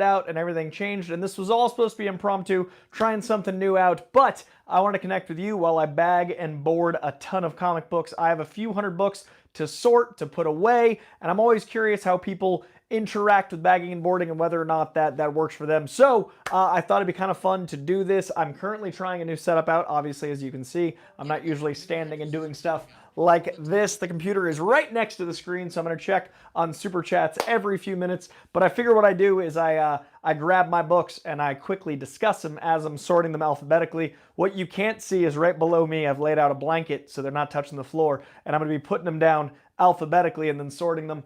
out and everything changed, and this was all supposed to be impromptu, trying something new out, but I want to connect with you while I bag and board a ton of comic books. I have a few hundred books to sort, to put away, and I'm always curious how people interact with bagging and boarding and whether or not that works for them. So I thought it'd be kind of fun to do this. I'm currently trying a new setup out. Obviously, as you can see, I'm not usually standing and doing stuff like this. The computer is right next to the screen, so I'm going to check on super chats every few minutes. But I figure what I do is I grab my books and I quickly discuss them as I'm sorting them alphabetically. What you can't see is right below me, I've laid out a blanket so they're not touching the floor, and I'm going to be putting them down alphabetically and then sorting them.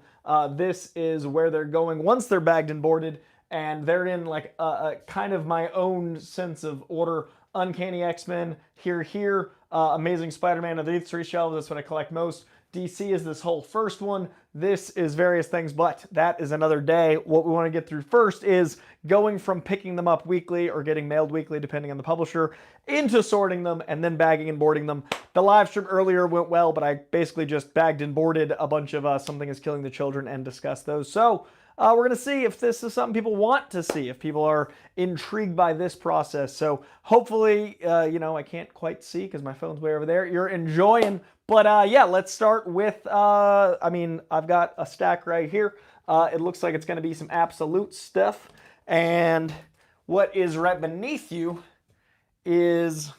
This is where they're going once they're bagged and boarded, and they're in like a kind of my own sense of order. Uncanny X-Men, here, Amazing Spider-Man underneath 3 shelves, that's what I collect most. DC is this whole first one. This is various things, but that is another day. What we want to get through first is going from picking them up weekly or getting mailed weekly, depending on the publisher, into sorting them and then bagging and boarding them. The live stream earlier went well, but I basically just bagged and boarded a bunch of Something is Killing the Children and discussed those. So we're going to see if this is something people want to see, if people are intrigued by this process. So hopefully, I can't quite see because my phone's way over there. You're enjoying. But yeah, let's start with, I've got a stack right here. It looks like it's going to be some absolute stuff. And what is right beneath you is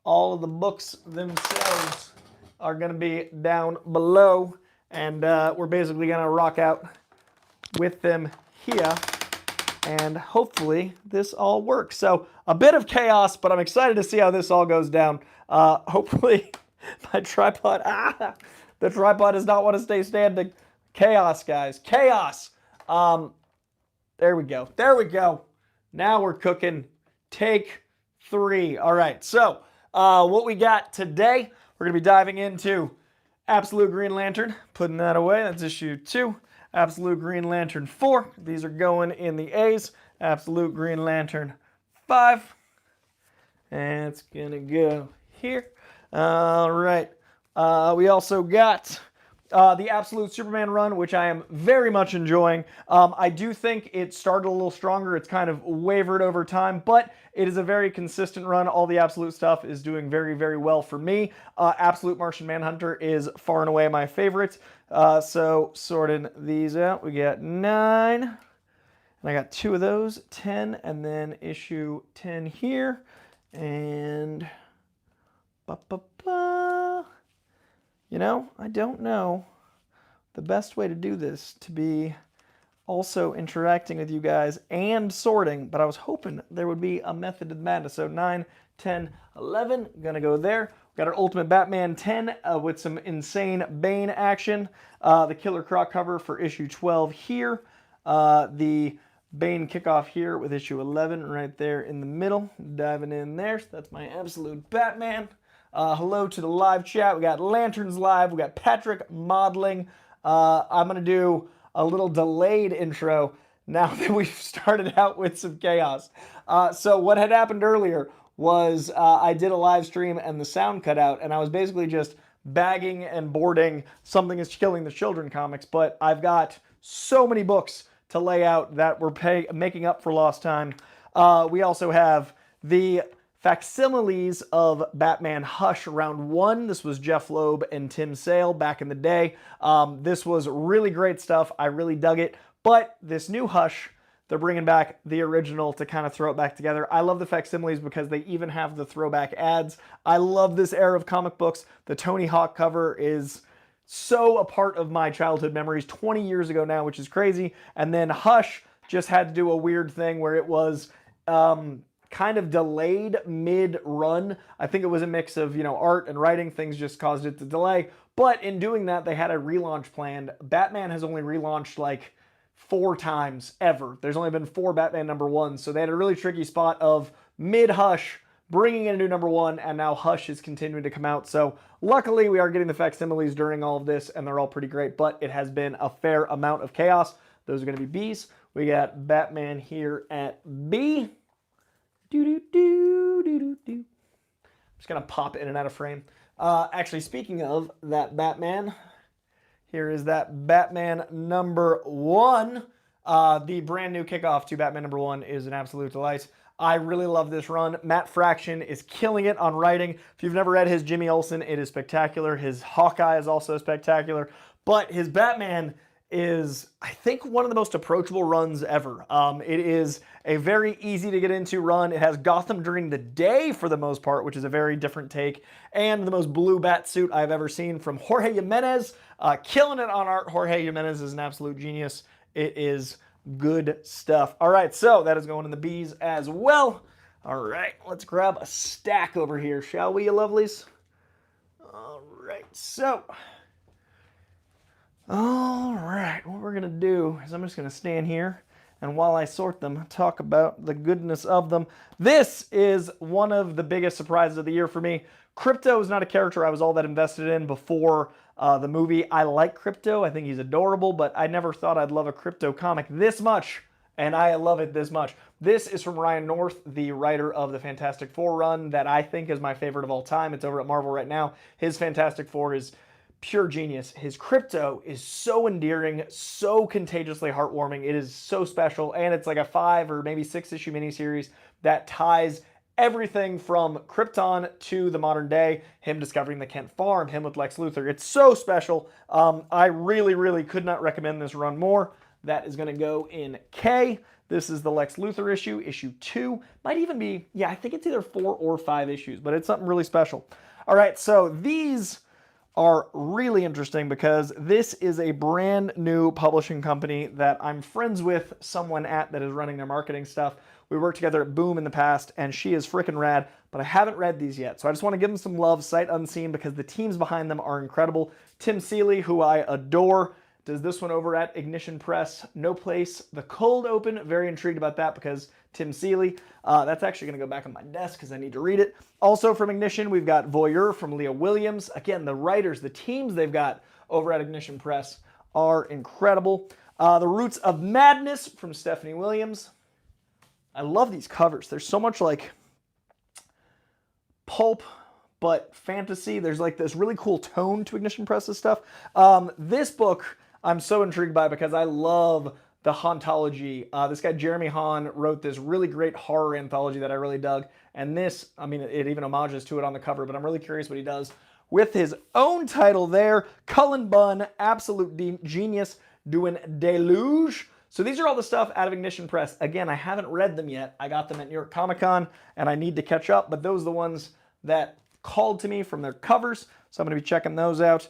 all of the books themselves are going to be down below. And we're basically going to rock out with them here. And hopefully this all works. So a bit of chaos, but I'm excited to see how this all goes down. Hopefully my tripod, the tripod does not want to stay standing. Chaos, guys, chaos. There we go. There we go. Now we're cooking. Take 3. All right. So what we got today, we're going to be diving into Absolute Green Lantern, putting that away. That's issue 2. Absolute Green Lantern 4. These are going in the A's. Absolute Green Lantern 5. And it's going to go here. All right. We also got the Absolute Superman run, which I am very much enjoying. I do think it started a little stronger. It's kind of wavered over time, but it is a very consistent run. All the Absolute stuff is doing very, very well for me. Absolute Martian Manhunter is far and away my favorite. So sorting these out, we got 9. And I got 2 of those, 10, and then issue 10 here. And I don't know the best way to do this to be also interacting with you guys and sorting, but I was hoping there would be a method to the madness. So 9, 10, 11, gonna go there. Got our Ultimate Batman 10 with some insane Bane action. The Killer Croc cover for issue 12 here. The Bane kickoff here with issue 11 right there in the middle. Diving in there. So that's my Absolute Batman. Hello to the live chat. We got Lanterns live. We got Patrick modeling. I'm going to do a little delayed intro now that we've started out with some chaos. So what had happened earlier was I did a live stream and the sound cut out, and I was basically just bagging and boarding Something is Killing the Children comics, but I've got so many books to lay out that we're making up for lost time. We also have the facsimiles of Batman Hush round 1. This was Jeff Loeb and Tim Sale back in the day. This was really great stuff. I really dug it. But this new Hush, they're bringing back the original to kind of throw it back together. I love the facsimiles because they even have the throwback ads. I love this era of comic books. The Tony Hawk cover is so a part of my childhood memories 20 years ago now, which is crazy. And then Hush just had to do a weird thing where it was kind of delayed mid-run. I think it was a mix of, art and writing. Things just caused it to delay. But in doing that, they had a relaunch planned. Batman has only relaunched like 4 times ever. There's only been 4 Batman #1s. So they had a really tricky spot of mid-Hush bringing in a new #1, and now Hush is continuing to come out. So luckily we are getting the facsimiles during all of this, and they're all pretty great, but it has been a fair amount of chaos. Those are going to be Bs. We got Batman here at B. I'm just going to pop in and out of frame. Actually, speaking of that Batman, here is that Batman #1. The brand new kickoff to Batman #1 is an absolute delight. I really love this run. Matt Fraction is killing it on writing. If you've never read his Jimmy Olsen, it is spectacular. His Hawkeye is also spectacular. But his Batman is, I think, one of the most approachable runs ever. It is a very easy to get into run. It has Gotham during the day for the most part, which is a very different take, and the most blue bat suit I've ever seen from Jorge Jimenez. Killing it on art. Jorge Jimenez is an absolute genius. It is good stuff. All right, so that is going in the B's as well. All right, let's grab a stack over here, shall we, you lovelies? All right, so... all right, what we're going to do is I'm just going to stand here, and while I sort them, talk about the goodness of them. This is one of the biggest surprises of the year for me. Krypto is not a character I was all that invested in before the movie. I like Krypto. I think he's adorable, but I never thought I'd love a Krypto comic this much, and I love it this much. This is from Ryan North, the writer of the Fantastic Four run that I think is my favorite of all time. It's over at Marvel right now. His Fantastic Four is pure genius. His Krypto is so endearing, so contagiously heartwarming. It is so special, and it's like a 5 or maybe 6 issue miniseries that ties everything from Krypton to the modern day, him discovering the Kent farm, him with Lex Luthor. It's so special. I really, really could not recommend this run more. That is going to go in K. This is the Lex Luthor issue, issue 2. Might even be, yeah, I think it's either 4 or 5 issues, but it's something really special. All right, so these are really interesting because this is a brand new publishing company that I'm friends with someone at that is running their marketing stuff. We worked together at Boom in the past, and she is freaking rad, but I haven't read these yet. So I just want to give them some love, sight unseen, because the teams behind them are incredible. Tim Seeley, who I adore, does this one over at Ignition Press. No Place, The Cold Open. Very intrigued about that because Tim Seeley. That's actually going to go back on my desk because I need to read it. Also from Ignition, we've got Voyeur from Leah Williams. Again, the writers, the teams they've got over at Ignition Press are incredible. The Roots of Madness from Stephanie Williams. I love these covers. There's so much like pulp, but fantasy. There's like this really cool tone to Ignition Press's stuff. This book I'm so intrigued by because I love the hauntology. This guy Jeremy Hahn wrote this really great horror anthology that I really dug. And this, I mean, it even homages to it on the cover, but I'm really curious what he does with his own title there. Cullen Bunn, absolute genius, doing Deluge. So these are all the stuff out of Ignition Press. Again, I haven't read them yet. I got them at New York Comic Con, and I need to catch up, but those are the ones that called to me from their covers, so I'm going to be checking those out.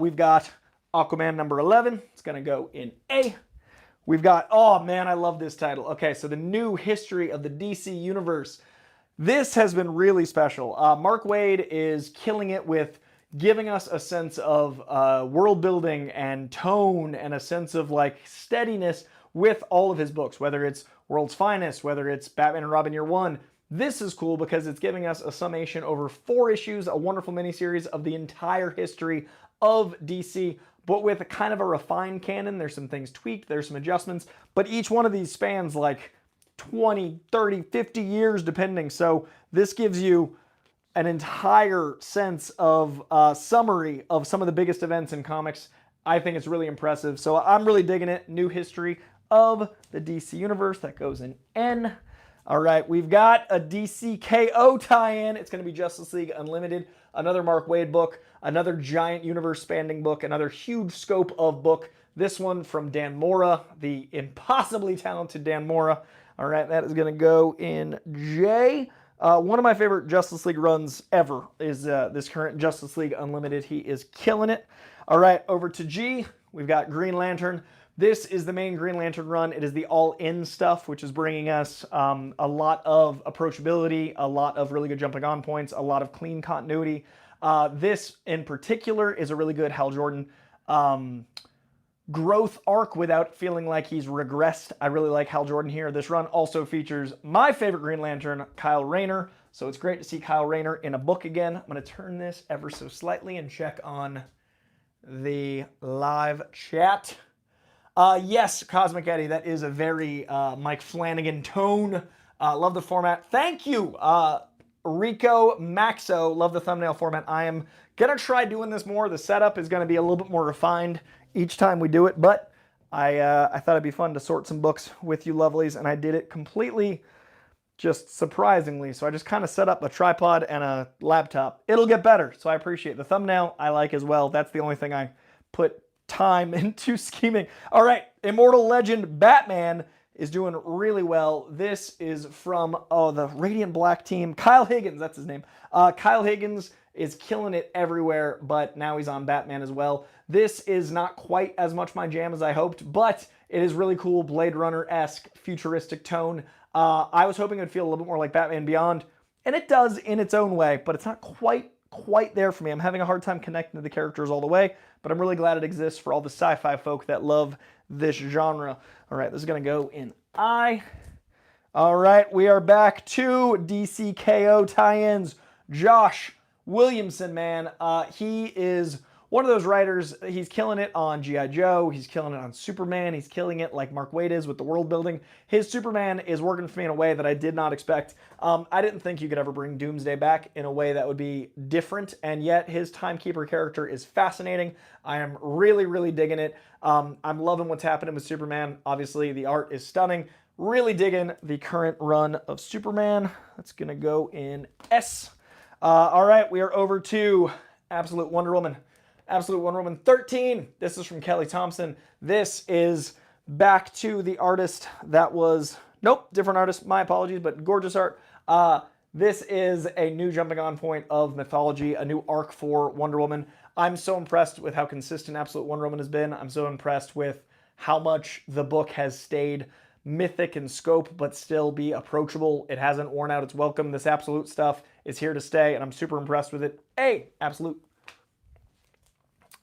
We've got Aquaman number 11. It's going to go in A. We've got, oh man, I love this title. Okay, so the new history of the DC Universe. This has been really special. Mark Waid is killing it with giving us a sense of world building and tone and a sense of like steadiness with all of his books, whether it's World's Finest, whether it's Batman and Robin Year One. This is cool because it's giving us a summation over 4 issues, a wonderful miniseries of the entire history of DC, but with a kind of a refined canon. There's some things tweaked, there's some adjustments, but each one of these spans like 20, 30, 50 years depending. So this gives you an entire sense of summary of some of the biggest events in comics. I think it's really impressive. So I'm really digging it. New history of the DC Universe. That goes in N. All right, we've got a DCKO tie-in. It's going to be Justice League Unlimited. Another Mark Waid book. Another giant universe-spanning book. Another huge scope of book. This one from Dan Mora, the impossibly talented Dan Mora. All right, that is going to go in J. One of my favorite Justice League runs ever is this current Justice League Unlimited. He is killing it. All right, over to G. We've got Green Lantern. This is the main Green Lantern run. It is the all-in stuff, which is bringing us a lot of approachability, a lot of really good jumping on points, a lot of clean continuity. This, in particular, is a really good Hal Jordan growth arc without feeling like he's regressed. I really like Hal Jordan here. This run also features my favorite Green Lantern, Kyle Rayner. So it's great to see Kyle Rayner in a book again. I'm going to turn this ever so slightly and check on the live chat. Yes, Cosmic Eddie, that is a very Mike Flanagan tone. Love the format. Thank you, Rico Maxo. Love the thumbnail format. I am going to try doing this more. The setup is going to be a little bit more refined each time we do it, but I thought it'd be fun to sort some books with you lovelies, and I did it completely just surprisingly. So I just kind of set up a tripod and a laptop. It'll get better, so I appreciate the thumbnail. I like as well. That's the only thing I put time into scheming. All right, Immortal Legend Batman is doing really well. This is from, the Radiant Black team. Kyle Higgins, that's his name. Kyle Higgins is killing it everywhere, but now he's on Batman as well. This is not quite as much my jam as I hoped, but it is really cool, Blade Runner-esque, futuristic tone. I was hoping it would feel a little bit more like Batman Beyond, and it does in its own way, but it's not quite there for me. I'm having a hard time connecting to the characters all the way, but I'm really glad it exists for all the sci-fi folk that love this genre. All right, this is going to go in I. All right, we are back to DCKO tie-ins. Josh Williamson, man, he is one of those writers. He's killing it on G.I. Joe. He's killing it on Superman. He's killing it like Mark Waid is with the world building. His Superman is working for me in a way that I did not expect. I didn't think you could ever bring Doomsday back in a way that would be different, and yet his Timekeeper character is fascinating. I am really, really digging it. I'm loving what's happening with Superman. Obviously, the art is stunning. Really digging the current run of Superman. That's going to go in S. All right, we are over to Absolute Wonder Woman. Absolute Wonder Woman 13. This is from Kelly Thompson. This is back to the artist that was... Nope, different artist. My apologies, but gorgeous art. This is a new jumping on point of mythology, a new arc for Wonder Woman. I'm so impressed with how consistent Absolute Wonder Woman has been. I'm so impressed with how much the book has stayed mythic in scope, but still be approachable. It hasn't worn out its welcome. This Absolute stuff is here to stay, and I'm super impressed with it. Hey, Absolute.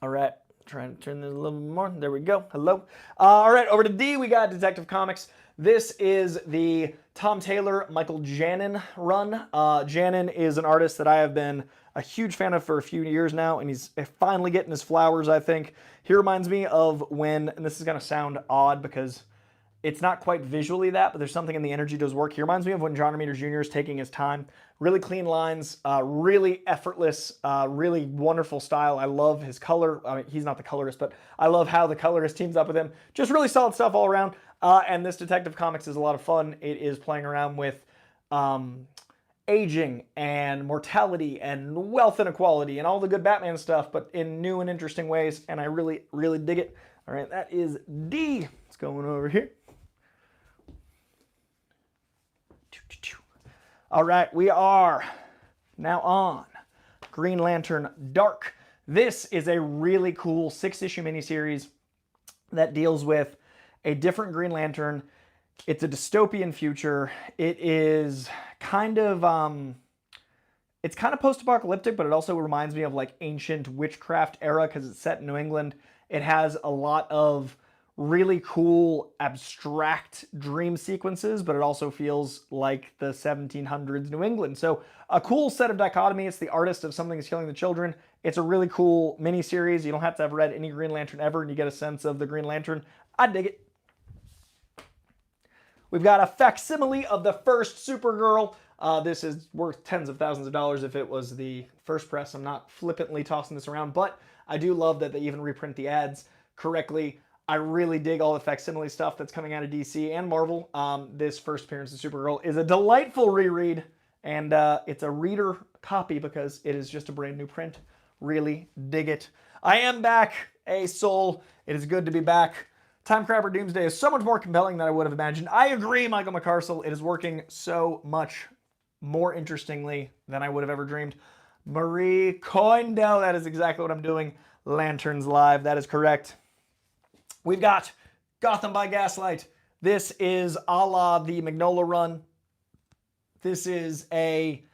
All right, trying to turn this a little more. There we go. Hello. All right, over to D, we got Detective Comics. This is the Tom Taylor, Michael Janin run. Janin is an artist that I have been a huge fan of for a few years now, and he's finally getting his flowers, I think. He reminds me of when, and this is going to sound odd because it's not quite visually that, but there's something in the energy to his work. He reminds me of when John Romita Jr. is taking his time. Really clean lines, really effortless, really wonderful style. I love his color. I mean, he's not the colorist, but I love how the colorist teams up with him. Just really solid stuff all around. And this Detective Comics is a lot of fun. It is playing around with aging and mortality and wealth inequality and all the good Batman stuff, but in new and interesting ways. And I really, really dig it. All right, that is D. Let's go over here. All right, we are now on Green Lantern Dark. This is a really cool 6-issue miniseries that deals with a different Green Lantern. It's a dystopian future. It is kind of post-apocalyptic, but it also reminds me of like ancient witchcraft era because it's set in New England. It has a lot of really cool abstract dream sequences, but it also feels like the 1700s New England. So a cool set of dichotomy. It's the artist of Something is Killing the Children. It's a really cool miniseries. You don't have to have read any Green Lantern ever, and you get a sense of the Green Lantern. I dig it. We've got a facsimile of the first Supergirl. This is worth tens of thousands of dollars if it was the first press. I'm not flippantly tossing this around, but I do love that they even reprint the ads correctly. I really dig all the facsimile stuff that's coming out of DC and Marvel. This first appearance of Supergirl is a delightful reread, and it's a reader copy because it is just a brand new print. Really dig it. I am back, a soul. It is good to be back. Timecrapper Doomsday is so much more compelling than I would have imagined. I agree, Michael McCarcel. It is working so much more interestingly than I would have ever dreamed. Marie Kondo, that is exactly what I'm doing. Lanterns Live, that is correct. We've got Gotham by Gaslight. This is a la the Magnolia run. This is a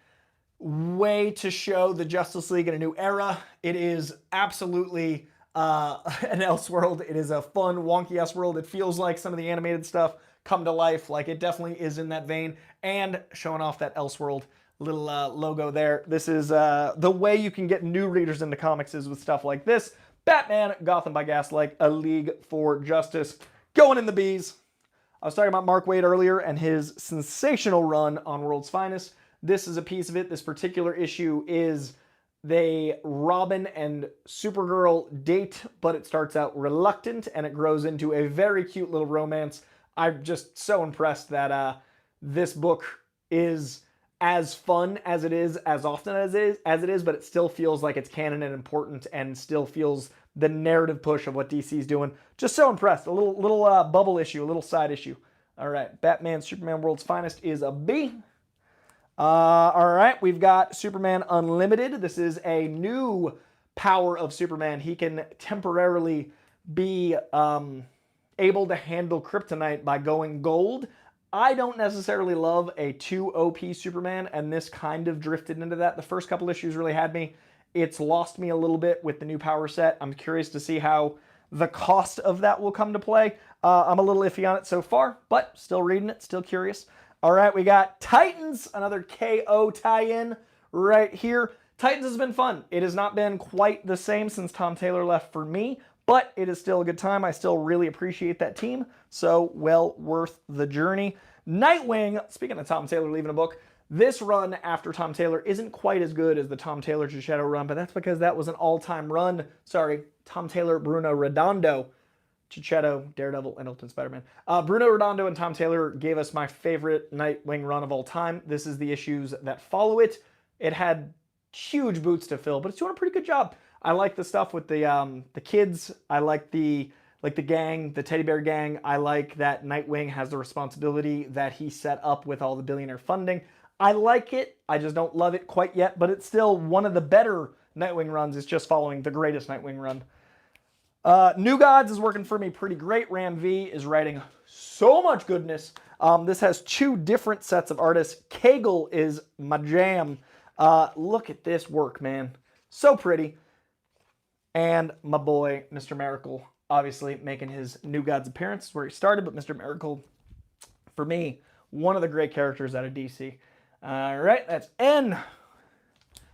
way to show the Justice League in a new era. It is absolutely an Elseworld. It is a fun, wonky Elseworld. It feels like some of the animated stuff come to life. Like it definitely is in that vein. And showing off that Elseworld little logo there. This is the way you can get new readers into comics is with stuff like this. Batman, Gotham by Gaslight, A League for Justice. Going in the bees. I was talking about Mark Waid earlier and his sensational run on World's Finest. This is a piece of it. This particular issue is Robin and Supergirl date, but it starts out reluctant and it grows into a very cute little romance. I'm just so impressed that this book is as fun as it is, as often as it is, but it still feels like it's canon and important, and still feels the narrative push of what DC's doing. Just so impressed. A little bubble issue, a little side issue. All right, Batman Superman World's Finest is a B. All right, we've got Superman Unlimited. This is a new power of Superman. He can temporarily be able to handle kryptonite by going gold. I don't necessarily love a too OP Superman, and this kind of drifted into that. The first couple issues really had me. It's lost me a little bit with the new power set. I'm curious to see how the cost of that will come to play. I'm a little iffy on it so far, but still reading it, still curious. All right, we got Titans, another KO tie-in right here. Titans has been fun. It has not been quite the same since Tom Taylor left for me, but it is still a good time. I still really appreciate that team, so well worth the journey. Nightwing, speaking of Tom Taylor leaving a book, this run after Tom Taylor isn't quite as good as the Tom Taylor Chichetto run, but that's because that was an all-time run. Sorry, Tom Taylor, Bruno Redondo, Chichetto, Daredevil, and Ultimate Spider-Man. Bruno Redondo and Tom Taylor gave us my favorite Nightwing run of all time. This is the issues that follow it. It had huge boots to fill, but it's doing a pretty good job. I like the stuff with the kids. I like the gang, the teddy bear gang. I like that Nightwing has the responsibility that he set up with all the billionaire funding. I like it. I just don't love it quite yet, but it's still one of the better Nightwing runs. It's just following the greatest Nightwing run. New Gods is working for me pretty great. Ram V is writing so much goodness. This has two different sets of artists. Kegel is my jam. Look at this work, man. So pretty. And my boy, Mr. Miracle, obviously making his New Gods appearance where he started, but Mr. Miracle, for me, one of the great characters out of DC. All right, that's N.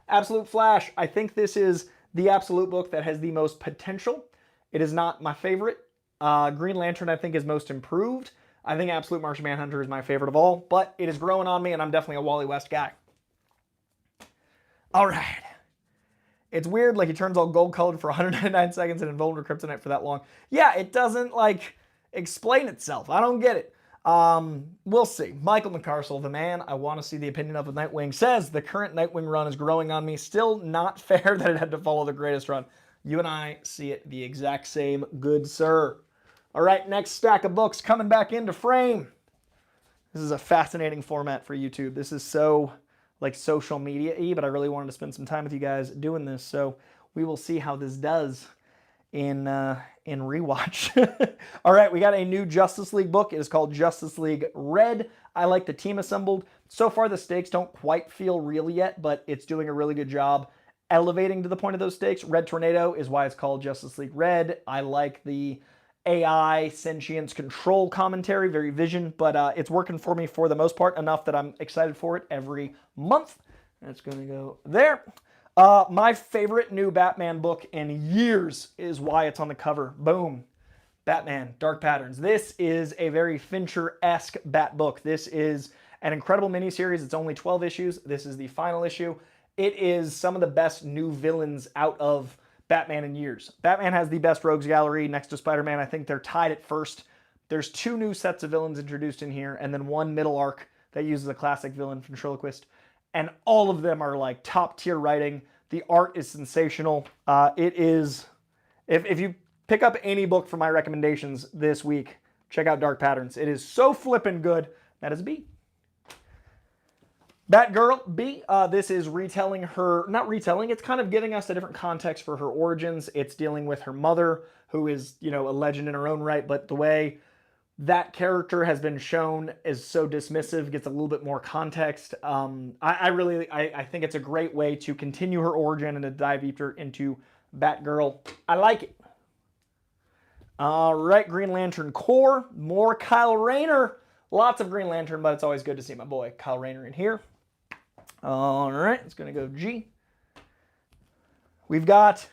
Absolute Flash. I think this is the Absolute book that has the most potential. It is not my favorite. Green Lantern, I think, is most improved. I think Absolute Martian Manhunter is my favorite of all, but it is growing on me, and I'm definitely a Wally West guy. All right. It's weird, like he turns all gold-colored for 199 seconds and invulnerable kryptonite for that long. Yeah, it doesn't, like, explain itself. I don't get it. We'll see. Michael McCarcel, the man I want to see the opinion of with Nightwing, says the current Nightwing run is growing on me. Still not fair that it had to follow the greatest run. You and I see it the exact same, good sir. All right, next stack of books coming back into frame. This is a fascinating format for YouTube. This is so like social media-y, but I really wanted to spend some time with you guys doing this, so we will see how this does in rewatch. All right, we got a new Justice League book. It is called Justice League Red. I like the team assembled. So far, the stakes don't quite feel real yet, but it's doing a really good job elevating to the point of those stakes. Red Tornado is why it's called Justice League Red. I like the AI sentience control commentary, very Vision, but it's working for me for the most part, enough that I'm excited for it every month. That's going to go there. My favorite new Batman book in years is why it's on the cover. Boom. Batman, Dark Patterns. This is a very Fincher-esque Bat book. This is an incredible miniseries. It's only 12 issues. This is the final issue. It is some of the best new villains out of Batman in years. Batman has the best rogues gallery next to Spider-Man. I think they're tied at first. There's two new sets of villains introduced in here, and then one middle arc that uses a classic villain, Ventriloquist. And all of them are like top tier writing. The art is sensational. It is, if you pick up any book for my recommendations this week, check out Dark Patterns. It is so flippin' good. That is a B. Batgirl, B. This is retelling her, not retelling, it's kind of giving us a different context for her origins. It's dealing with her mother, who is, you know, a legend in her own right, but the way that character has been shown is so dismissive, gets a little bit more context. I think it's a great way to continue her origin and to dive deeper into Batgirl. I like it. All right, Green Lantern Corps, more Kyle Rayner. Lots of Green Lantern, but it's always good to see my boy Kyle Rayner in here. All right, it's going to go G. We've got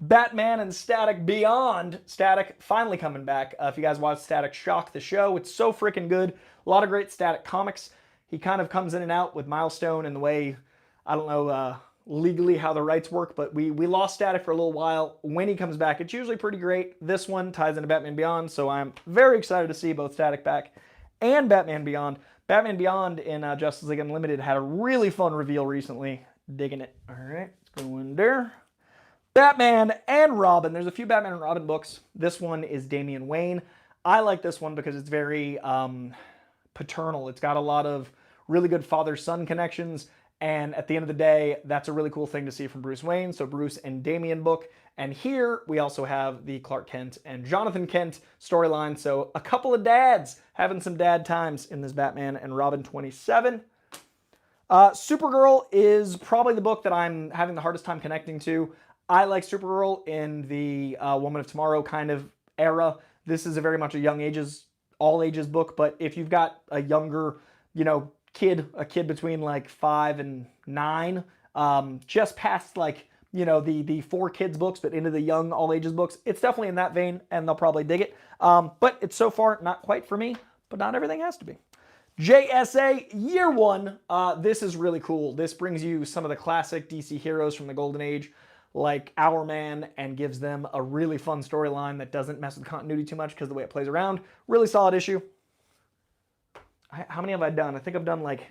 Batman and Static Beyond. Static finally coming back. If you guys watch Static Shock the show, it's so freaking good. A lot of great Static comics. He kind of comes in and out with Milestone and the way, I don't know, legally how the rights work, but we lost Static for a little while. When he comes back, it's usually pretty great. This one ties into Batman Beyond, so I'm very excited to see both Static back and Batman Beyond. Batman Beyond in Justice League Unlimited had a really fun reveal recently. Digging it. All right, let's go in there. Batman and Robin. There's a few Batman and Robin books. This one is Damian Wayne. I like this one because it's very paternal. It's got a lot of really good father-son connections. And at the end of the day, that's a really cool thing to see from Bruce Wayne. So Bruce and Damian book. And here we also have the Clark Kent and Jonathan Kent storyline. So a couple of dads having some dad times in this Batman and Robin 27. Supergirl is probably the book that I'm having the hardest time connecting to. I like Supergirl in the Woman of Tomorrow kind of era. This is a very much a young ages, all ages book. But if you've got a younger, a kid between like 5 and 9, just past like, the 4 kids books, but into the young all ages books, it's definitely in that vein and they'll probably dig it. But it's so far not quite for me, but not everything has to be. JSA Year 1, this is really cool. This brings you some of the classic DC heroes from the Golden Age, like Hourman, and gives them a really fun storyline that doesn't mess with continuity too much because of the way it plays around. Really solid issue. How many have I done? I think I've done like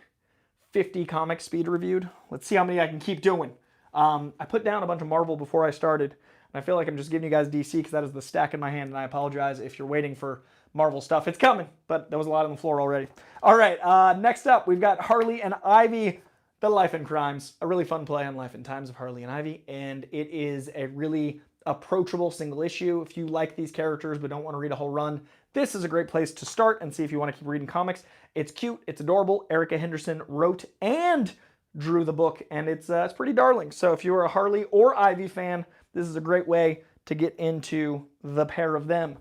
50 comics speed reviewed. Let's see how many I can keep doing. I put down a bunch of Marvel before I started, and I feel like I'm just giving you guys DC because that is the stack in my hand, and I apologize if you're waiting for Marvel stuff. It's coming, but there was a lot on the floor already. All right, next up, we've got Harley and Ivy, The Life and Crimes. A really fun play on Life and Times of Harley and Ivy, and it is a really approachable single issue. If you like these characters but don't want to read a whole run, this is a great place to start and see if you want to keep reading comics. It's cute, it's adorable. Erica Henderson wrote and drew the book, and it's pretty darling. So if you're a Harley or Ivy fan, this is a great way to get into the pair of them.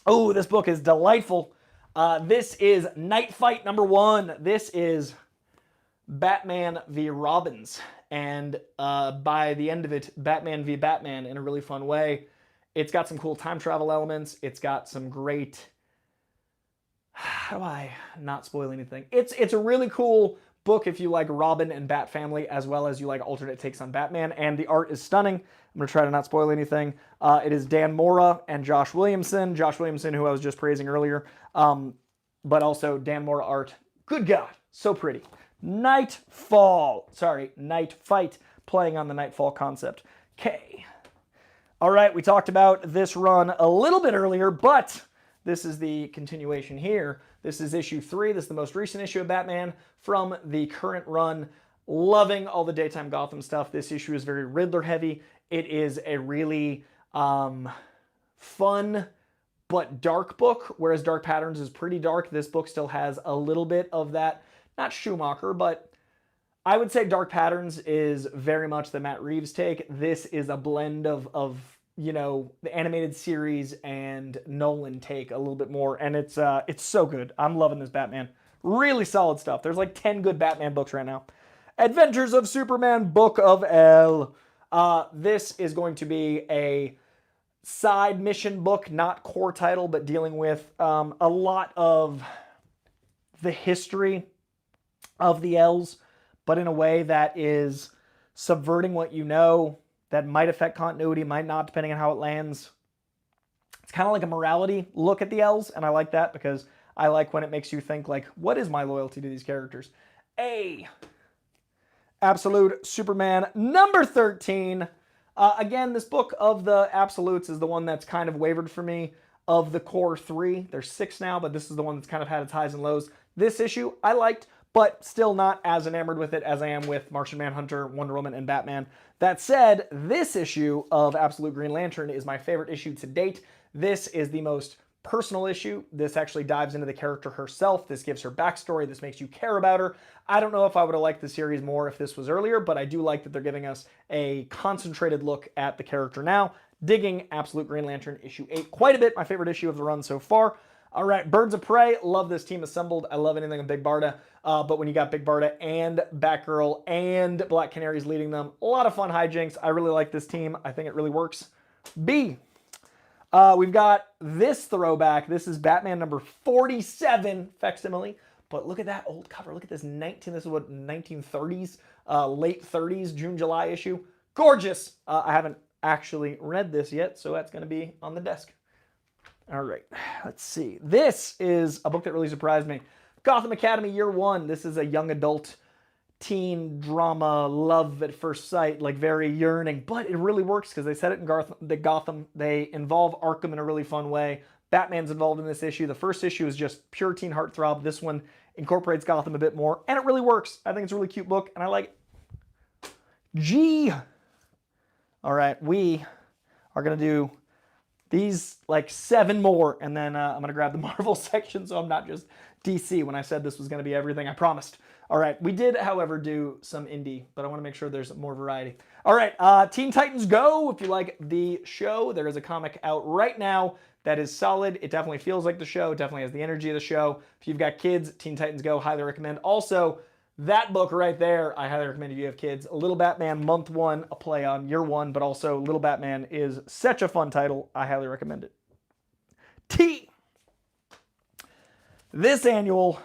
Oh, this book is delightful. This is Night Fight #1. This is Batman v. Robins. And by the end of it, Batman v. Batman in a really fun way. It's got some cool time travel elements. It's got some great... How do I not spoil anything? It's a really cool book if you like Robin and Bat Family, as well as you like alternate takes on Batman, and the art is stunning. I'm going to try to not spoil anything. It is Dan Mora and Josh Williamson. Josh Williamson, who I was just praising earlier, but also Dan Mora art. Good God, so pretty. Night Fight, playing on the Nightfall concept. Okay. All right, we talked about this run a little bit earlier, but this is the continuation here. This is issue 3. This is the most recent issue of Batman from the current run. Loving all the daytime Gotham stuff. This issue is very Riddler heavy. It is a really fun but dark book, whereas Dark Patterns is pretty dark. This book still has a little bit of that, not Schumacher, but I would say Dark Patterns is very much the Matt Reeves take. This is a blend of the animated series and Nolan take a little bit more, and it's so good. I'm loving this Batman. Really solid stuff. There's like 10 good Batman books right now. Adventures of Superman, Book of L. This is going to be a side mission book, not core title, but dealing with a lot of the history of the L's, but in a way that is subverting what you know, that might affect continuity, might not, depending on how it lands. It's kind of like a morality look at the L's, and I like that because I like when it makes you think, like, what is my loyalty to these characters? Absolute Superman #13. Again, this book of the Absolutes is the one that's kind of wavered for me of the core 3. There's 6 now, but this is the one that's kind of had its highs and lows. This issue I liked, but still not as enamored with it as I am with Martian Manhunter, Wonder Woman, and Batman. That said, this issue of Absolute Green Lantern is my favorite issue to date. This is the most personal issue. This actually dives into the character herself. This gives her backstory. This makes you care about her. I don't know if I would have liked the series more if this was earlier, but I do like that they're giving us a concentrated look at the character now. Digging Absolute Green Lantern issue 8 quite a bit. My favorite issue of the run so far. All right, Birds of Prey. Love this team assembled. I love anything with Big Barda. But when you got Big Barda and Batgirl and Black Canaries leading them, a lot of fun hijinks. I really like this team. I think it really works. B. We've got this throwback. This is Batman #47 facsimile, but look at that old cover. Look at this this is what, 1930s, late 30s, June, July issue. Gorgeous. I haven't actually read this yet, so that's going to be on the desk. All right, let's see. This is a book that really surprised me. Gotham Academy Year One. This is a young adult teen drama, love at first sight, like very yearning, but it really works because they set it in Gotham. They involve Arkham in a really fun way. Batman's involved in this issue. The first issue is just pure teen heartthrob. This one incorporates Gotham a bit more, and it really works. I think it's a really cute book, and I like it. G. All right, we are going to do these like 7 more, and then I'm going to grab the Marvel section so I'm not just DC when I said this was going to be everything I promised. All right, we did, however, do some indie, but I want to make sure there's more variety. All right, Teen Titans Go. If you like the show, there is a comic out right now that is solid. It definitely feels like the show. It definitely has the energy of the show. If you've got kids, Teen Titans Go, highly recommend. Also, that book right there, I highly recommend if you have kids. Little Batman Month 1, a play on Year 1, but also Little Batman is such a fun title. I highly recommend it. T. This annual,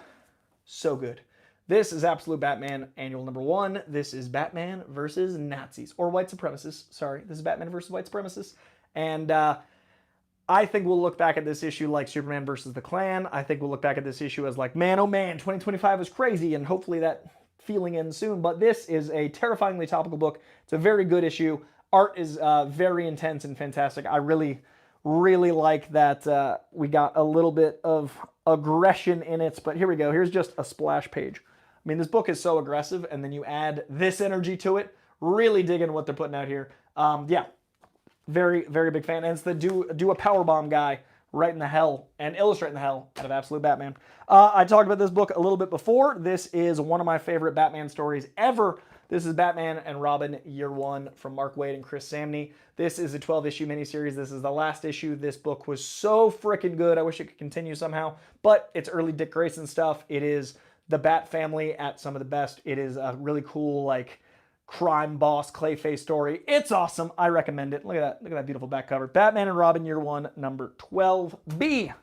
so good. This is Absolute Batman Annual number 1. This is Batman versus Nazis, or white supremacists. Sorry, this is Batman versus white supremacists. And I think we'll look back at this issue like Superman versus the Klan. I think we'll look back at this issue as like, man, oh man, 2025 is crazy, and hopefully that feeling ends soon. But this is a terrifyingly topical book. It's a very good issue. Art is very intense and fantastic. I really like that we got a little bit of aggression in it. But here we go. Here's just a splash page. I mean, this book is so aggressive, and then you add this energy to it. Really digging what they're putting out here. Yeah, very big fan. And it's the do a powerbomb guy right in the hell and illustrating the hell out of Absolute Batman. I talked about this book a little bit before. This is one of my favorite Batman stories ever. This is Batman and Robin Year 1 from Mark Waid and Chris Samney. This is a 12-issue miniseries. This is the last issue. This book was so freaking good. I wish it could continue somehow, but it's early Dick Grayson stuff. It is the Bat family at some of the best. It is a really cool, like, crime boss Clayface story. It's awesome. I recommend it. Look at that. Look at that beautiful back cover. Batman and Robin Year 1, number 12B.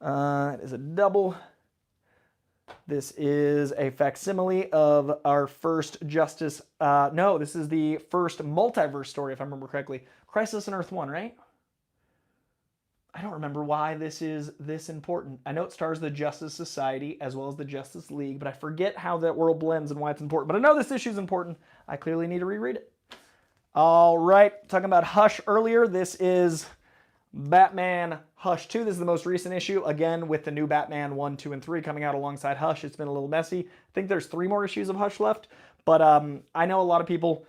It is a double. This is a facsimile of our first Justice. No, this is the first multiverse story, if I remember correctly. Crisis on Earth 1, right? I don't remember why this is this important. I know it stars the Justice Society as well as the Justice League, but I forget how that world blends and why it's important. But I know this issue is important. I clearly need to reread it. All right, talking about Hush earlier. This is Batman Hush 2. This is the most recent issue, again, with the new Batman 1, 2, and 3 coming out alongside Hush. It's been a little messy. I think there's 3 more issues of Hush left, but I know a lot of people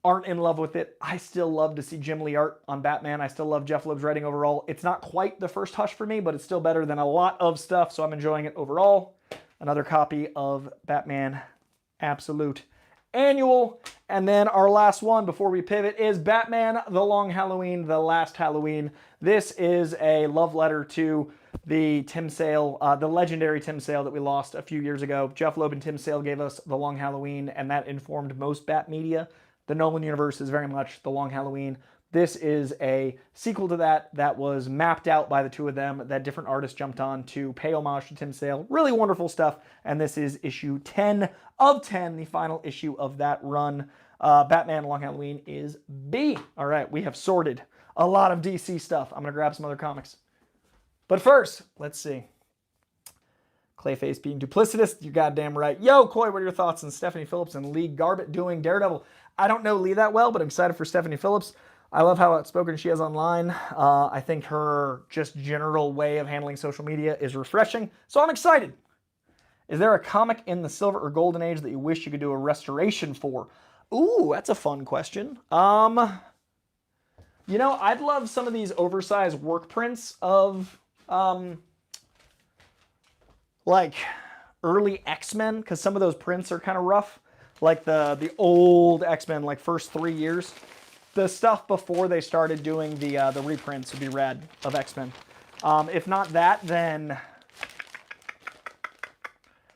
aren't in love with it. I still love to see Jim Lee art on Batman. I still love Jeff Loeb's writing overall. It's not quite the first Hush for me, but it's still better than a lot of stuff, so I'm enjoying it overall. Another copy of Batman Absolute Annual. And then our last one before we pivot is Batman The Long Halloween, The Last Halloween. This is a love letter to the Tim Sale, the legendary Tim Sale that we lost a few years ago. Jeff Loeb and Tim Sale gave us The Long Halloween, and that informed most Bat media. The Nolan universe is very much The Long Halloween. This is a sequel to that was mapped out by the two of them, that different artists jumped on to pay homage to Tim Sale. Really wonderful stuff. And this is issue 10 of 10, the final issue of that run. Batman Long Halloween is B. All right, we have sorted a lot of DC stuff. I'm going to grab some other comics. But first, let's see. Clayface being duplicitous, you're goddamn right. Yo, Coy, what are your thoughts on Stephanie Phillips and Lee Garbett doing Daredevil? I don't know Lee that well, but I'm excited for Stephanie Phillips. I love how outspoken she is online. I think her just general way of handling social media is refreshing, so I'm excited. Is there a comic in the Silver or Golden Age that you wish you could do a restoration for? Ooh, that's a fun question. You know, I'd love some of these oversized work prints of like early X-Men, because some of those prints are kind of rough. Like the old X-Men, like first 3 years. The stuff before they started doing the reprints would be rad of X-Men. If not that, then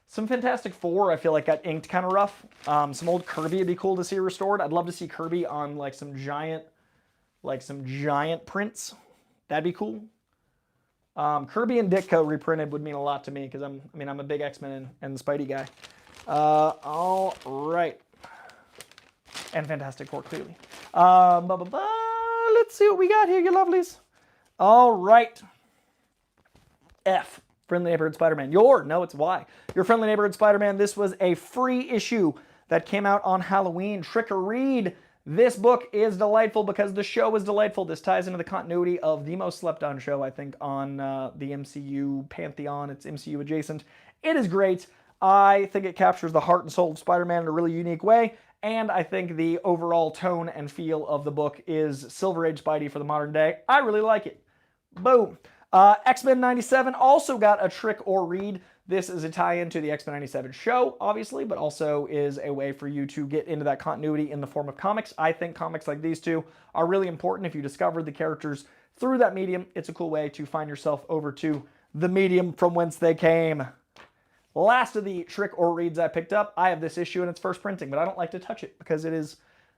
some Fantastic Four, I feel like got inked kind of rough. Some old Kirby would be cool to see restored. I'd love to see Kirby on like some giant prints. That'd be cool. Kirby and Ditko reprinted would mean a lot to me because I'm a big X-Men and the Spidey guy. All right. And Fantastic Four, clearly. Let's see what we got here, you lovelies. All right. F. Friendly Neighborhood Spider-Man. No, it's Y. Your Friendly Neighborhood Spider-Man. This was a free issue that came out on Halloween. Trick or Read. This book is delightful because the show is delightful. This ties into the continuity of the most slept-on show, I think, on the MCU pantheon. It's MCU adjacent. It is great. I think it captures the heart and soul of Spider-Man in a really unique way, and I think the overall tone and feel of the book is Silver Age Spidey for the modern day. I really like it. Boom. X-Men 97 also got a Trick or Read. This is a tie-in to the X-Men 97 show, obviously, but also is a way for you to get into that continuity in the form of comics. I think comics like these two are really important. If you discover the characters through that medium, it's a cool way to find yourself over to the medium from whence they came. Last of the Trick or Reads I picked up, I have this issue in its first printing, but I don't like to touch it because it is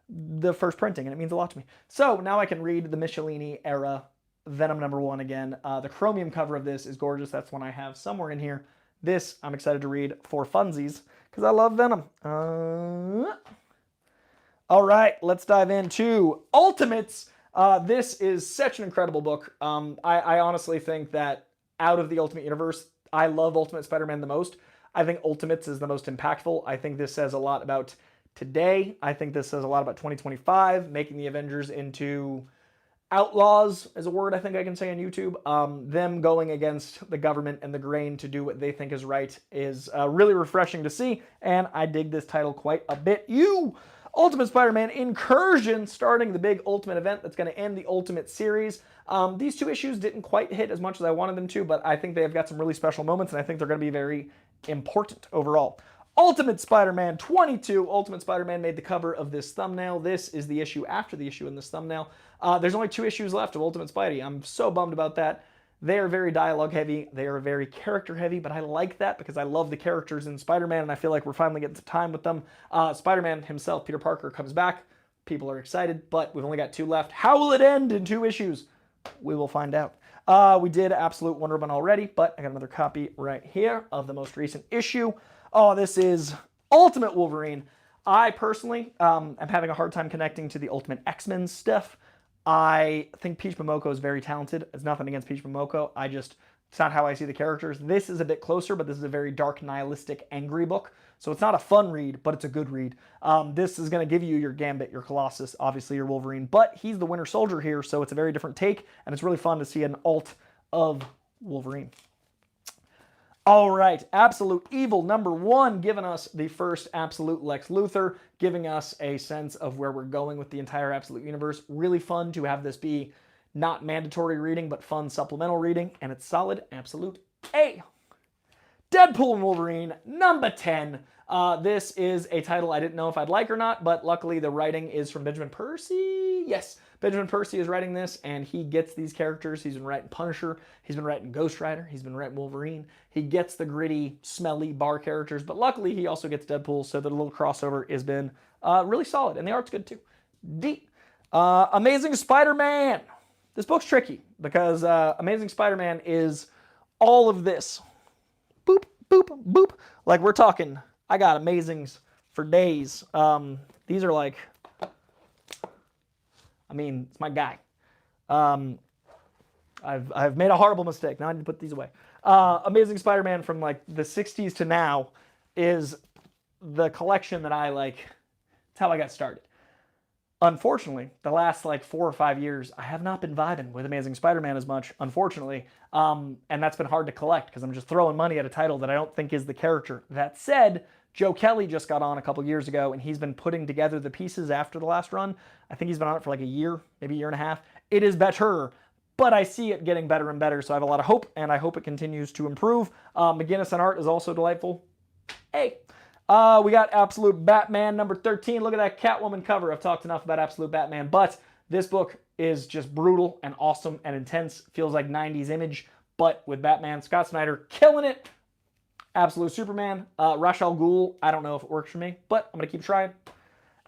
the first printing and it means a lot to me. So now I can read the Michelini era Venom #1 again. The chromium cover of this is gorgeous. That's one I have somewhere in here. This I'm excited to read for funsies because I love Venom. All right, let's dive into Ultimates. This is such an incredible book. I honestly think that out of the Ultimate Universe, I love Ultimate Spider-Man the most. I think Ultimates is the most impactful. I think this says a lot about today. I think this says a lot about 2025, making the Avengers into outlaws is a word I think I can say on YouTube. Them going against the government and the grain to do what they think is right is really refreshing to see, and I dig this title quite a bit. Ultimate Spider-Man Incursion, starting the big Ultimate event that's going to end the Ultimate series. These two issues didn't quite hit as much as I wanted them to, but I think they've got some really special moments, and I think they're going to be very important overall. Ultimate Spider-Man 22. Ultimate Spider-Man made the cover of this thumbnail. This is the issue after the issue in this thumbnail. There's only 2 issues left of Ultimate Spidey. I'm so bummed about that. They are very dialogue heavy. They are very character heavy, but I like that because I love the characters in Spider-Man, and I feel like we're finally getting some time with them. Spider-Man himself, Peter Parker, comes back. People are excited, but we've only got 2 left. How will it end in 2 issues? We will find out. We did Absolute Wonder Woman already, but I got another copy right here of the most recent issue. Oh, this is Ultimate Wolverine. I personally am having a hard time connecting to the Ultimate X-Men stuff. I think Peach Momoko is very talented. It's nothing against Peach Momoko. It's not how I see the characters. This is a bit closer, but this is a very dark, nihilistic, angry book. So it's not a fun read, but it's a good read. This is going to give you your Gambit, your Colossus, obviously your Wolverine, but he's the Winter Soldier here, so it's a very different take, and it's really fun to see an alt of Wolverine. All right, Absolute Evil #1, giving us the first Absolute Lex Luthor, giving us a sense of where we're going with the entire Absolute Universe. Really fun to have this be not mandatory reading, but fun supplemental reading, and it's solid Absolute A. Deadpool and Wolverine #10. This is a title I didn't know if I'd like or not, but luckily the writing is from Benjamin Percy. Yes, Benjamin Percy is writing this, and he gets these characters. He's been writing Punisher. He's been writing Ghost Rider. He's been writing Wolverine. He gets the gritty, smelly bar characters, but luckily he also gets Deadpool, so the little crossover has been really solid, and the art's good too. D. Amazing Spider-Man. This book's tricky because Amazing Spider-Man is all of this. Boop, boop, boop. Like we're talking, I got Amazings for days. These are like, it's my guy. I've made a horrible mistake. Now I need to put these away. Amazing Spider-Man from like the 60s to now is the collection that I like. It's how I got started. Unfortunately, the last like 4 or 5 years, I have not been vibing with Amazing Spider-Man as much, unfortunately. And that's been hard to collect because I'm just throwing money at a title that I don't think is the character. That said, Joe Kelly just got on a couple years ago, and he's been putting together the pieces after the last run. I think he's been on it for like a year, maybe a year and a half. It is better, but I see it getting better and better, so I have a lot of hope, and I hope it continues to improve. McGinnis and art is also delightful. Hey. We got Absolute Batman #13. Look at that Catwoman cover. I've talked enough about Absolute Batman, but this book is just brutal and awesome and intense. Feels like 90s Image, but with Batman. Scott Snyder killing it. Absolute Superman. Ra's al Ghul. I don't know if it works for me, but I'm going to keep trying.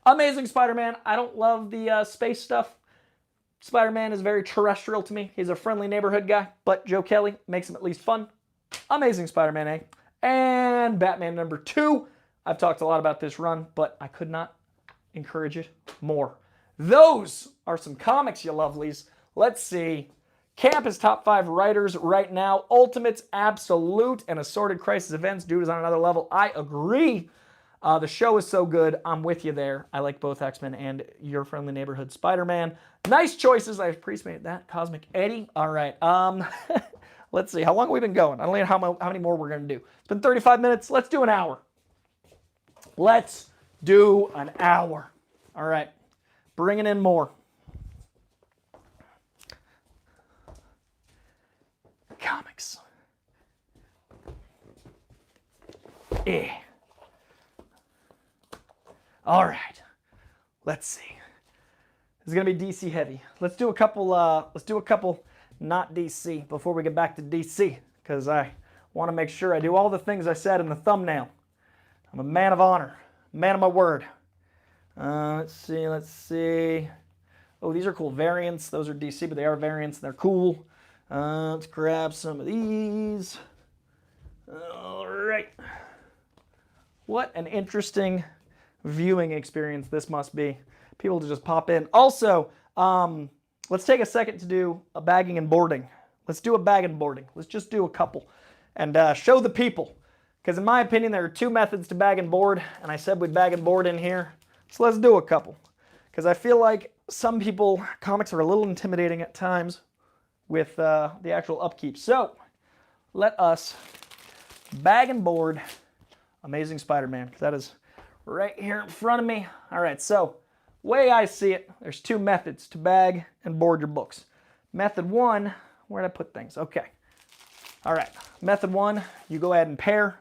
Amazing Spider-Man. I don't love the space stuff. Spider-Man is very terrestrial to me. He's a friendly neighborhood guy, but Joe Kelly makes him at least fun. Amazing Spider-Man A. And Batman number 2. I've talked a lot about this run, but I could not encourage it more. Those are some comics, you lovelies. Let's see. Camp is top 5 writers right now. Ultimates, absolute, and assorted crisis events. Dude is on another level. I agree. The show is so good. I'm with you there. I like both X-Men and Your Friendly Neighborhood Spider-Man. Nice choices. I appreciate that. Cosmic Eddie. All right. Let's see. How long have we been going? I don't know how many more we're going to do. It's been 35 minutes. Let's do an hour. Let's do an hour. All right. Bringing in more. Comics. Yeah. All right. Let's see. This is gonna be DC heavy. Let's do a couple not DC before we get back to DC, because I want to make sure I do all the things I said in the thumbnail. I'm a man of honor, man of my word. Let's see. Oh, these are cool variants. Those are DC, but they are variants. They're cool. Let's grab some of these. All right. What an interesting viewing experience this must be. People to just pop in. Also, let's take a second to do a bagging and boarding. Let's do a bag and boarding. Let's just do a couple and show the people. Because in my opinion, there are 2 methods to bag and board, and I said we'd bag and board in here. So let's do a couple. Because I feel like some people, comics are a little intimidating at times with the actual upkeep. So let us bag and board Amazing Spider-Man, because that is right here in front of me. All right, so way I see it, there's 2 methods to bag and board your books. Method 1, where did I put things? Okay. All right, method 1, you go ahead and pair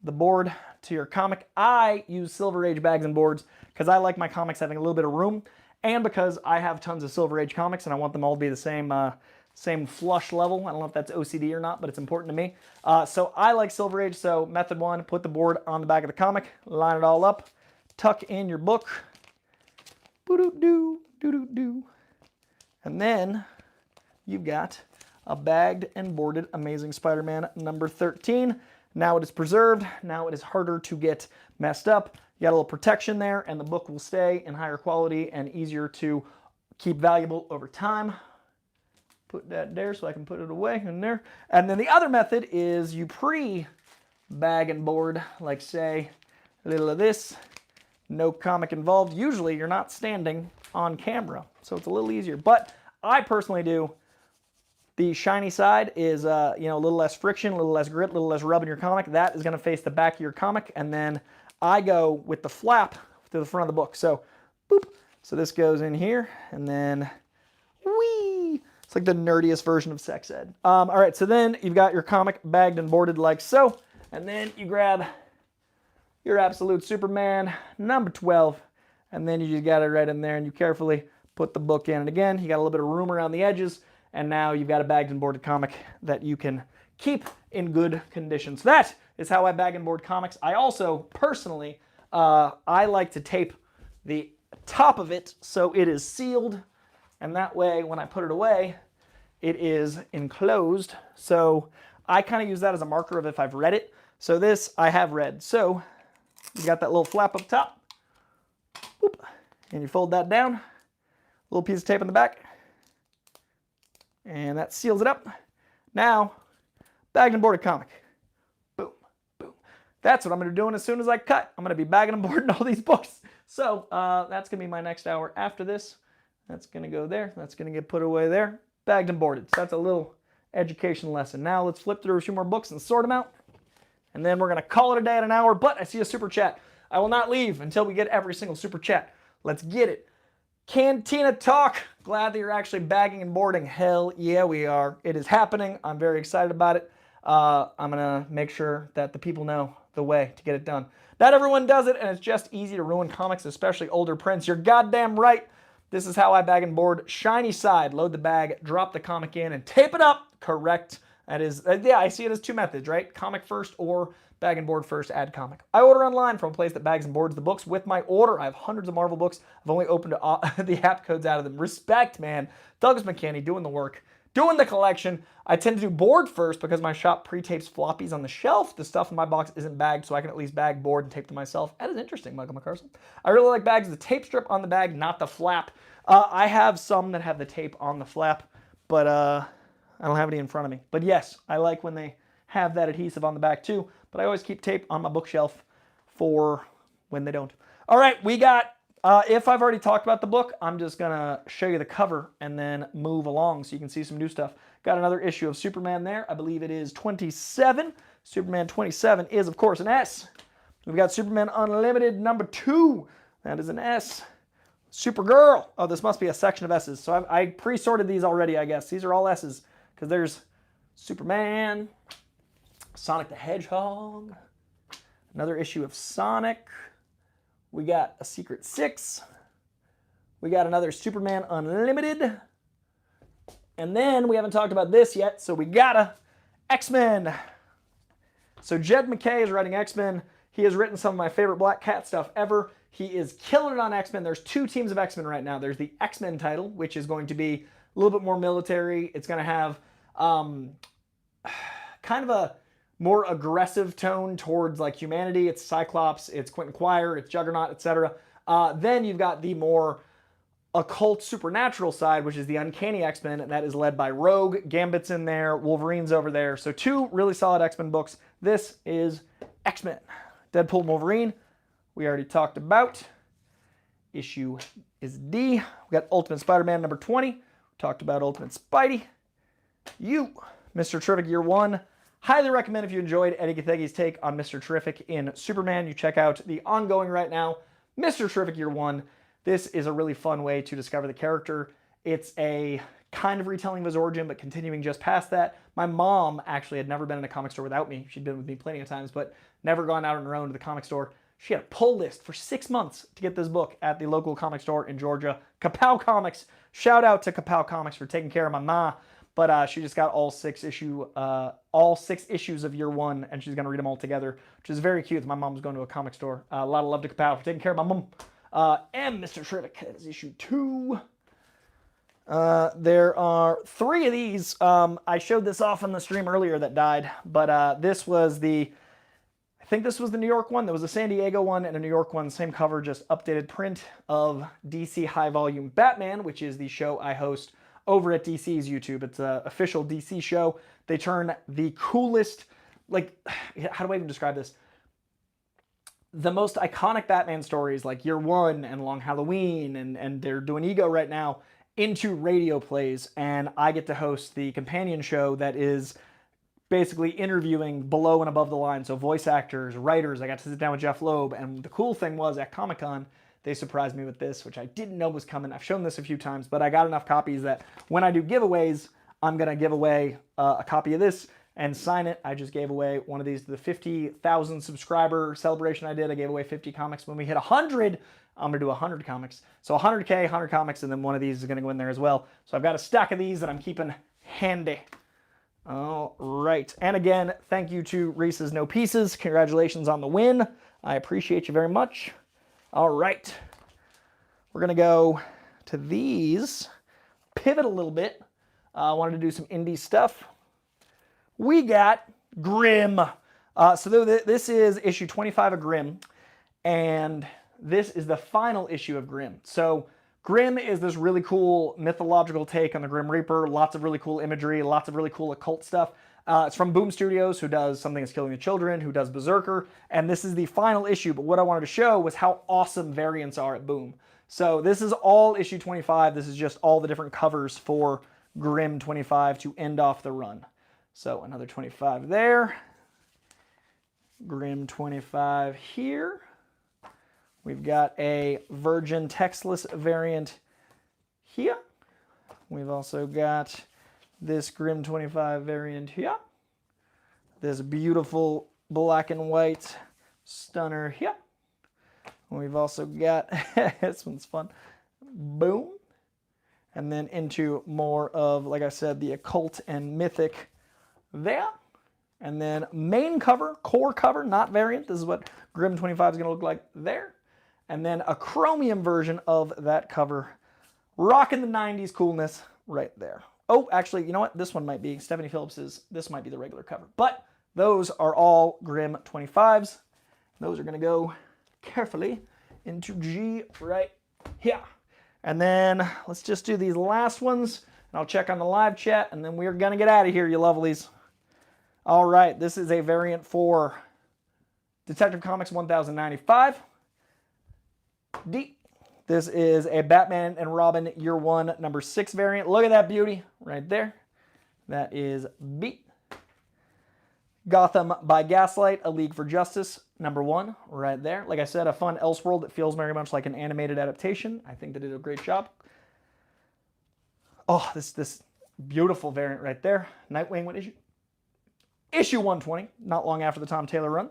the board to your comic. I use Silver Age bags and boards because I like my comics having a little bit of room, and because I have tons of Silver Age comics and I want them all to be the same flush level. I don't know if that's OCD or not, but it's important to me. So I like Silver Age. So method 1, put the board on the back of the comic, line it all up, tuck in your book, boo-doo-doo, doo-doo-doo. And then you've got a bagged and boarded Amazing Spider-Man number 13. Now it is preserved. Now it is harder to get messed up. You got a little protection there, and the book will stay in higher quality and easier to keep valuable over time. Put that there so I can put it away in there. And then the other method is you pre-bag and board, like say a little of this, no comic involved. Usually you're not standing on camera, so it's a little easier. But I personally do. The shiny side is a little less friction, a little less grit, a little less rub in your comic. That is going to face the back of your comic, and then I go with the flap to the front of the book. So, boop. So this goes in here, and then whee! It's like the nerdiest version of sex ed. All right, so then you've got your comic bagged and boarded like so, and then you grab your Absolute Superman number 12, and then you just got it right in there, and you carefully put the book in. And again, you got a little bit of room around the edges, and now you've got a bagged and boarded comic that you can keep in good condition. So that is how I bag and board comics. I also, personally, I like to tape the top of it so it is sealed, and that way when I put it away, it is enclosed. So I kind of use that as a marker of if I've read it. So this I have read. So you got that little flap up top, whoop, and you fold that down, little piece of tape in the back, and that seals it up. Now, bagged and boarded comic. Boom, boom. That's what I'm going to be doing as soon as I cut. I'm going to be bagging and boarding all these books. So that's going to be my next hour after this. That's going to go there. That's going to get put away there. Bagged and boarded. So that's a little education lesson. Now let's flip through a few more books and sort them out. And then we're going to call it a day at an hour. But I see a super chat. I will not leave until we get every single super chat. Let's get it. Cantina Talk. Glad that you're actually bagging and boarding. Hell yeah, we are. It is happening. I'm very excited about it. I'm going to make sure that the people know the way to get it done. Not everyone does it, and it's just easy to ruin comics, especially older prints. You're goddamn right. This is how I bag and board. Shiny side, load the bag, drop the comic in, and tape it up. Correct That is, yeah, I see it as two methods, right? Comic first or bag and board first, add comic. I order online from a place that bags and boards the books. With my order, I have hundreds of Marvel books. I've only opened the app codes out of them. Respect, man. Douglas McKinney doing the work, doing the collection. I tend to do board first because my shop pre-tapes floppies on the shelf. The stuff in my box isn't bagged, so I can at least bag, board, and tape them myself. That is interesting, Michael McCarson. I really like bags with the tape strip on the bag, not the flap. I have some that have the tape on the flap, but I don't have any in front of me. But yes, I like when they have that adhesive on the back too, but I always keep tape on my bookshelf for when they don't. All right, we got, if I've already talked about the book, I'm just gonna show you the cover and then move along so you can see some new stuff. Got another issue of Superman there. I believe it is 27. Superman 27 is, of course, an S. We've got Superman Unlimited #2. That is an S. Supergirl. Oh, this must be a section of S's. So I pre-sorted these already, I guess. These are all S's because there's Superman, Sonic the Hedgehog, another issue of Sonic. We got a Secret 6. We got another Superman Unlimited. And then we haven't talked about this yet, so we gotta X-Men. So Jed MacKay is writing X-Men. He has written some of my favorite Black Cat stuff ever. He is killing it on X-Men. There's two teams of X-Men right now. There's the X-Men title, which is going to be a little bit more military. It's going to have kind of a more aggressive tone towards like humanity. It's Cyclops, it's Quentin Quire, it's Juggernaut, etc. Then you've got the more occult supernatural side, which is the Uncanny X-Men, and that is led by Rogue. Gambit's in there, Wolverine's over there. So two really solid X-Men books. This is X-Men. Deadpool and Wolverine, we already talked about. Issue is D. We got Ultimate Spider-Man #20. We talked about Ultimate Spidey. Mr. Terrific Year 1. Highly recommend if you enjoyed Eddie Gathegi's take on Mr. Terrific in Superman, you check out the ongoing right now, Mr. Terrific Year 1. This is a really fun way to discover the character. It's a kind of retelling of his origin, but continuing just past that. My mom actually had never been in a comic store without me. She'd been with me plenty of times, but never gone out on her own to the comic store. She had a pull list for 6 months to get this book at the local comic store in Georgia. Kapow Comics. Shout out to Kapow Comics for taking care of my ma. But she just got all six issues of Year 1, and she's going to read them all together, which is very cute. My mom's going to a comic store. A lot of love to Kapow for taking care of my mom. And Mr. Terrific, that is issue 2. There are 3 of these. I showed this off on the stream earlier that died, but this was I think this was the New York one. There was a San Diego one and a New York one. Same cover, just updated print of DC High Volume Batman, which is the show I host over at DC's YouTube. It's an official DC show. They turn the coolest, like, how do I even describe this? The most iconic Batman stories like Year 1 and Long Halloween, and they're doing Ego right now, into radio plays. And I get to host the companion show that is basically interviewing below and above the line. So voice actors, writers. I got to sit down with Jeff Loeb. And the cool thing was at Comic-Con, they surprised me with this, which I didn't know was coming. I've shown this a few times, but I got enough copies that when I do giveaways, I'm going to give away a copy of this and sign it. I just gave away one of these to the 50,000 subscriber celebration I did. I gave away 50 comics. When we hit 100, I'm going to do 100 comics. So 100K, 100 comics, and then one of these is going to go in there as well. So I've got a stack of these that I'm keeping handy. All right. And again, thank you to Reese's No Pieces. Congratulations on the win. I appreciate you very much. All right, we're going to go to these, pivot a little bit. I wanted to do some indie stuff. We got Grimm. So this is issue 25 of Grimm, and this is the final issue of Grimm. So Grimm is this really cool mythological take on the Grim Reaper, lots of really cool imagery, lots of really cool occult stuff. It's from Boom Studios, who does Something is Killing the Children, who does Berserker, and this is the final issue, but what I wanted to show was how awesome variants are at Boom. So this is all issue 25. This is just all the different covers for Grimm 25 to end off the run. So another 25 there. Grimm 25 here. We've got a Virgin textless variant here. We've also got this Grimm 25 variant here. This beautiful black and white stunner here. We've also got, this one's fun, Boom. And then into more of, like I said, the occult and mythic there. And then main cover, core cover, not variant. This is what Grimm 25 is going to look like there. And then a chromium version of that cover. Rocking the 90s coolness right there. Oh, actually, you know what? This one might be Stephanie Phillips's. This might be the regular cover. But those are all Grimm 25s. Those are going to go carefully into G right here. And then let's just do these last ones. And I'll check on the live chat. And then we're going to get out of here, you lovelies. All right, this is a variant for Detective Comics 1095. D. This is a Batman and Robin Year 1 number 6 variant. Look at that beauty right there. That is B. Gotham by Gaslight, A League for Justice, number 1 right there. Like I said, a fun Elseworld that feels very much like an animated adaptation. I think they did a great job. Oh, this beautiful variant right there. Nightwing, what issue? Issue 120, not long after the Tom Taylor run.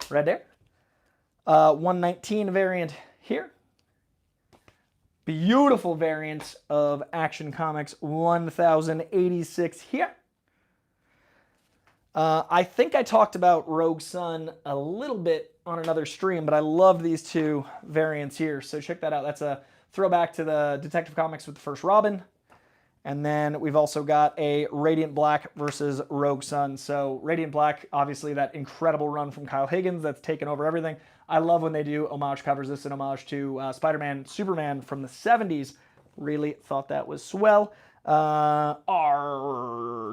Right there. 119 variant here. Beautiful variant of Action Comics 1086 here. I think I talked about Rogue Sun a little bit on another stream, but I love these two variants here. So check that out. That's a throwback to the Detective Comics with the first Robin. And then we've also got a Radiant Black versus Rogue Sun. So Radiant Black, obviously that incredible run from Kyle Higgins that's taken over everything. I love when they do homage covers. This is an homage to Spider-Man, Superman from the 70s. Really thought that was swell. R,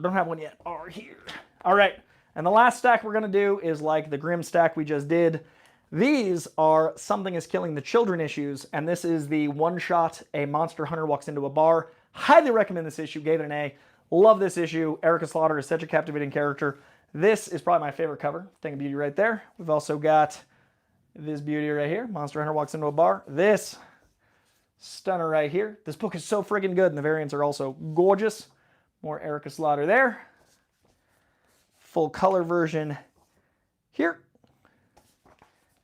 don't have one yet. R here. All right, and the last stack we're going to do is like the Grimm stack we just did. These are Something is Killing the Children issues, and this is the one-shot, a monster hunter walks into a bar. Highly recommend this issue, gave it an A. Love this issue. Erica Slaughter is such a captivating character. This is probably my favorite cover. Thing of beauty right there. We've also got this beauty right here. Monster hunter walks into a bar. This stunner right here. This book is so friggin' good, and the variants are also gorgeous. More Erica Slaughter there. Full color version here.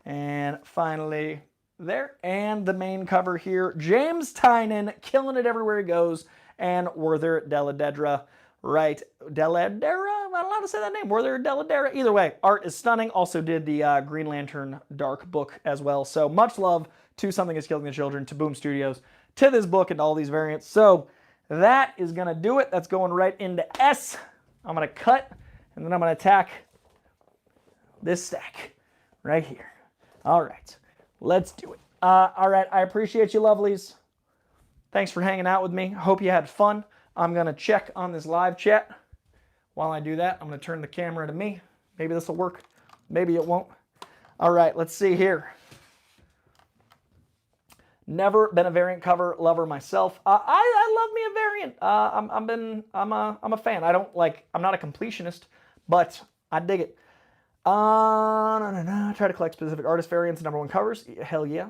And finally there. And the main cover here. James Tynion killing it everywhere he goes. And Werther Dell'Edera. Right. Dell'Edera? Am I allowed to say that name? Werther Dell'Edera? Either way, art is stunning. Also did the Green Lantern Dark book as well. So much love to Something is Killing the Children, to Boom Studios, to this book and all these variants. So that is going to do it. That's going right into S. I'm going to cut, and then I'm going to attack this stack right here. All right, let's do it. All right, I appreciate you, lovelies. Thanks for hanging out with me. Hope you had fun. I'm going to check on this live chat. While I do that, I'm going to turn the camera to me. Maybe this will work. Maybe it won't. All right, let's see here. Never been a variant cover lover myself. I love me a variant. I'm a fan. I'm not a completionist, but I dig it. I try to collect specific artist variants and #1 covers. Hell yeah.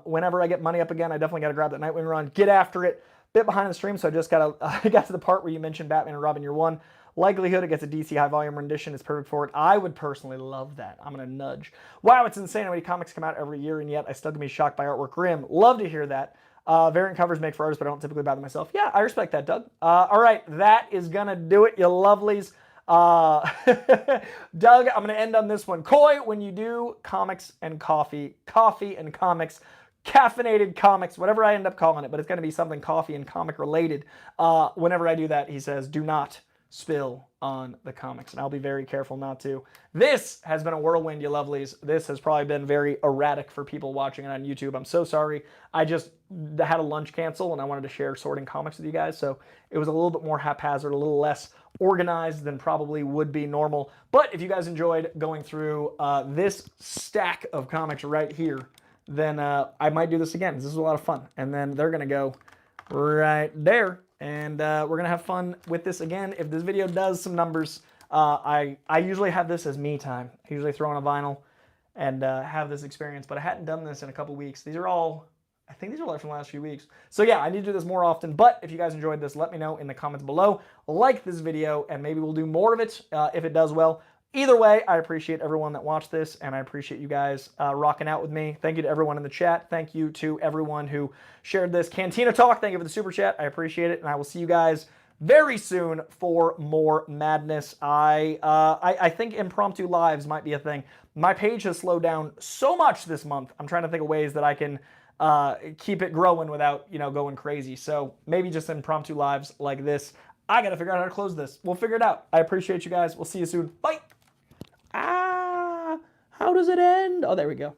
Whenever I get money up again, I definitely got to grab that Nightwing run. Get after it. Bit behind the stream, so I got to the part where you mentioned Batman and Robin Year 1. Likelihood it gets a DC high volume rendition is perfect for it. I would personally love that. I'm going to nudge. Wow, it's insane how many comics come out every year, and yet I still can be shocked by artwork. Grimm. Love to hear that. Variant covers make for artists, but I don't typically buy them myself. Yeah, I respect that, Doug. All right, that is going to do it, you lovelies. Doug, I'm going to end on this one. Coy, when you do comics and coffee and comics, caffeinated comics, whatever I end up calling it, but it's going to be something coffee and comic related. Whenever I do that, he says, do not spill on the comics, and I'll be very careful not to. This has been a whirlwind, you lovelies. This has probably been very erratic for people watching it on YouTube. I'm so sorry. I just had a lunch cancel, and I wanted to share sorting comics with you guys, so it was a little bit more haphazard, a little less organized than probably would be normal. But if you guys enjoyed going through this stack of comics right here, then I might do this again. This is a lot of fun. And then they're going to go right there. And we're going to have fun with this again. If this video does some numbers, I usually have this as me time. I usually throw on a vinyl and have this experience. But I hadn't done this in a couple weeks. These are all, I think these are all from the last few weeks. So yeah, I need to do this more often. But if you guys enjoyed this, let me know in the comments below. Like this video, and maybe we'll do more of it if it does well. Either way, I appreciate everyone that watched this, and I appreciate you guys rocking out with me. Thank you to everyone in the chat. Thank you to everyone who shared this Cantina Talk. Thank you for the super chat. I appreciate it, and I will see you guys very soon for more madness. I think impromptu lives might be a thing. My page has slowed down so much this month. I'm trying to think of ways that I can keep it growing without, going crazy. So maybe just impromptu lives like this. I got to figure out how to close this. We'll figure it out. I appreciate you guys. We'll see you soon. Bye. How does it end? Oh, there we go.